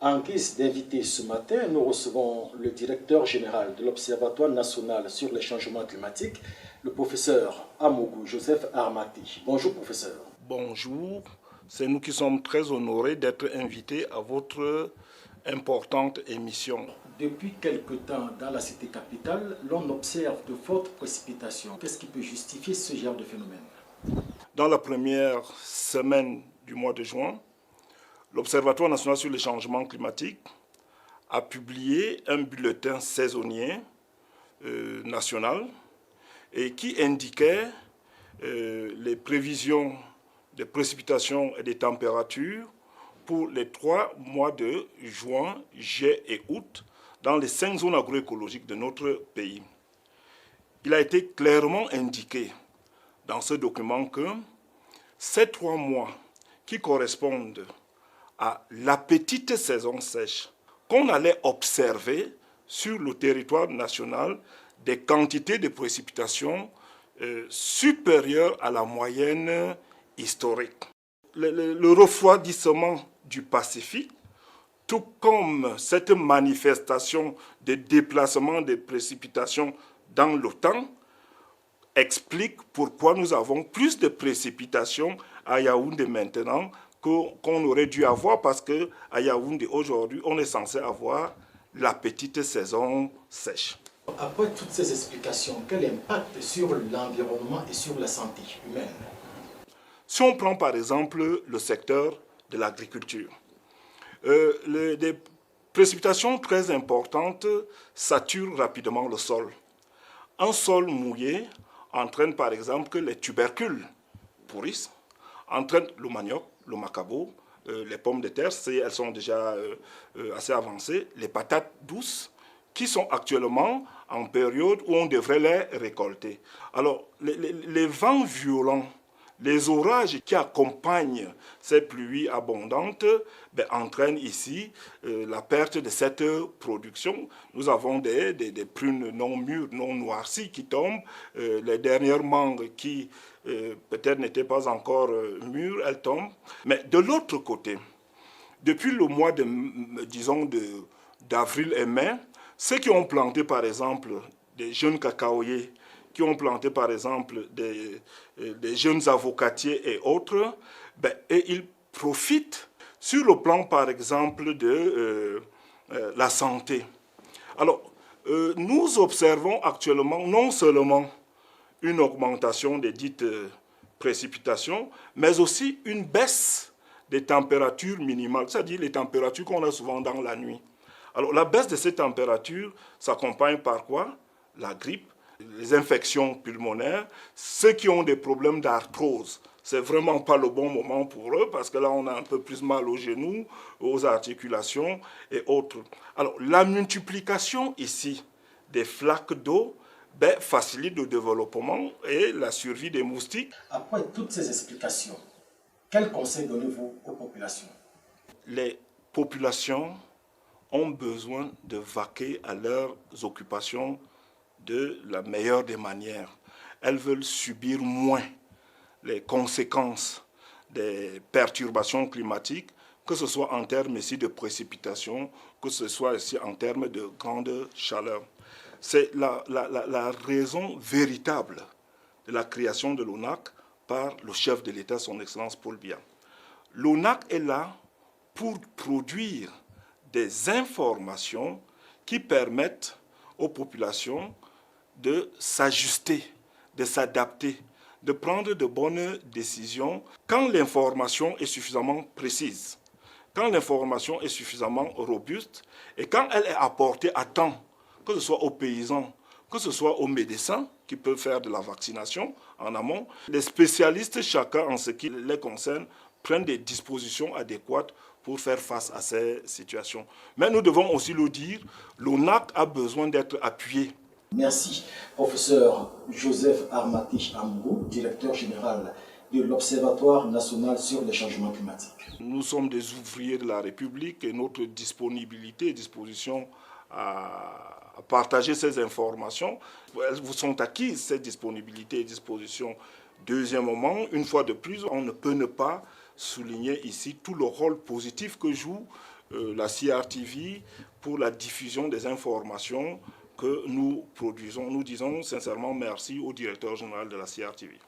En guise d'invité ce matin, nous recevons le directeur général de l'Observatoire national sur les changements climatiques, le professeur Amougou Joseph Armati. Bonjour professeur. Bonjour, c'est nous qui sommes très honorés d'être invités à votre importante émission. Depuis quelque temps, dans la cité capitale, l'on observe de fortes précipitations. Qu'est-ce qui peut justifier ce genre de phénomène? Dans la première semaine du mois de juin, l'Observatoire national sur les changements climatiques a publié un bulletin saisonnier national et qui indiquait les prévisions des précipitations et des températures pour les 3 mois de juin, juillet et août dans les 5 zones agroécologiques de notre pays. Il a été clairement indiqué dans ce document que ces 3 mois qui correspondent à la petite saison sèche, qu'on allait observer sur le territoire national des quantités de précipitations supérieures à la moyenne historique. Le refroidissement du Pacifique, tout comme cette manifestation de déplacement des précipitations dans le temps, explique pourquoi nous avons plus de précipitations à Yaoundé maintenant qu'on aurait dû avoir, parce qu'à Yaoundé aujourd'hui, on est censé avoir la petite saison sèche. Après toutes ces explications, quel impact sur l'environnement et sur la santé humaine? Si on prend par exemple le secteur de l'agriculture, des précipitations très importantes saturent rapidement le sol. Un sol mouillé entraîne par exemple que les tubercules pourrissent, entraîne le manioc, le macabo, les pommes de terre, elles sont déjà assez avancées, les patates douces, qui sont actuellement en période où on devrait les récolter. Alors, les vents violents, les orages qui accompagnent ces pluies abondantes entraînent ici la perte de cette production. Nous avons des prunes non mûres, non noircies qui tombent. Les dernières mangues qui peut-être n'étaient pas encore mûres, elles tombent. Mais de l'autre côté, depuis le mois d'avril et mai, ceux qui ont planté par exemple des jeunes cacaoyers, qui ont planté par exemple des jeunes avocatiers et autres, et ils profitent sur le plan par exemple de la santé. Alors, nous observons actuellement non seulement une augmentation des dites précipitations, mais aussi une baisse des températures minimales, c'est-à-dire les températures qu'on a souvent dans la nuit. Alors, la baisse de ces températures s'accompagne par quoi? La grippe, les infections pulmonaires, ceux qui ont des problèmes d'arthrose. C'est vraiment pas le bon moment pour eux parce que là, on a un peu plus mal aux genoux, aux articulations et autres. Alors, la multiplication ici des flaques d'eau facilite le développement et la survie des moustiques. Après toutes ces explications, quels conseils donnez-vous aux populations? Les populations ont besoin de vaquer à leurs occupations de la meilleure des manières. Elles veulent subir moins les conséquences des perturbations climatiques, que ce soit en termes ici de précipitations, que ce soit ici en termes de grande chaleur. C'est la raison véritable de la création de l'ONAC par le chef de l'État, son Excellence Paul Biya. L'ONAC est là pour produire des informations qui permettent aux populations de s'ajuster, de s'adapter, de prendre de bonnes décisions quand l'information est suffisamment précise, quand l'information est suffisamment robuste et quand elle est apportée à temps, que ce soit aux paysans, que ce soit aux médecins qui peuvent faire de la vaccination en amont. Les spécialistes, chacun en ce qui les concerne, prennent des dispositions adéquates pour faire face à ces situations. Mais nous devons aussi le dire, l'ONAC a besoin d'être appuyé. Merci, professeur Joseph Armati Amougou, directeur général de l'Observatoire national sur les changements climatiques. Nous sommes des ouvriers de la République et notre disponibilité et disposition à partager ces informations, elles vous sont acquises, ces disponibilités et dispositions. Deuxièmement, une fois de plus, on ne peut ne pas souligner ici tout le rôle positif que joue la CRTV pour la diffusion des informations que nous produisons. Nous disons sincèrement merci au directeur général de la CRTV.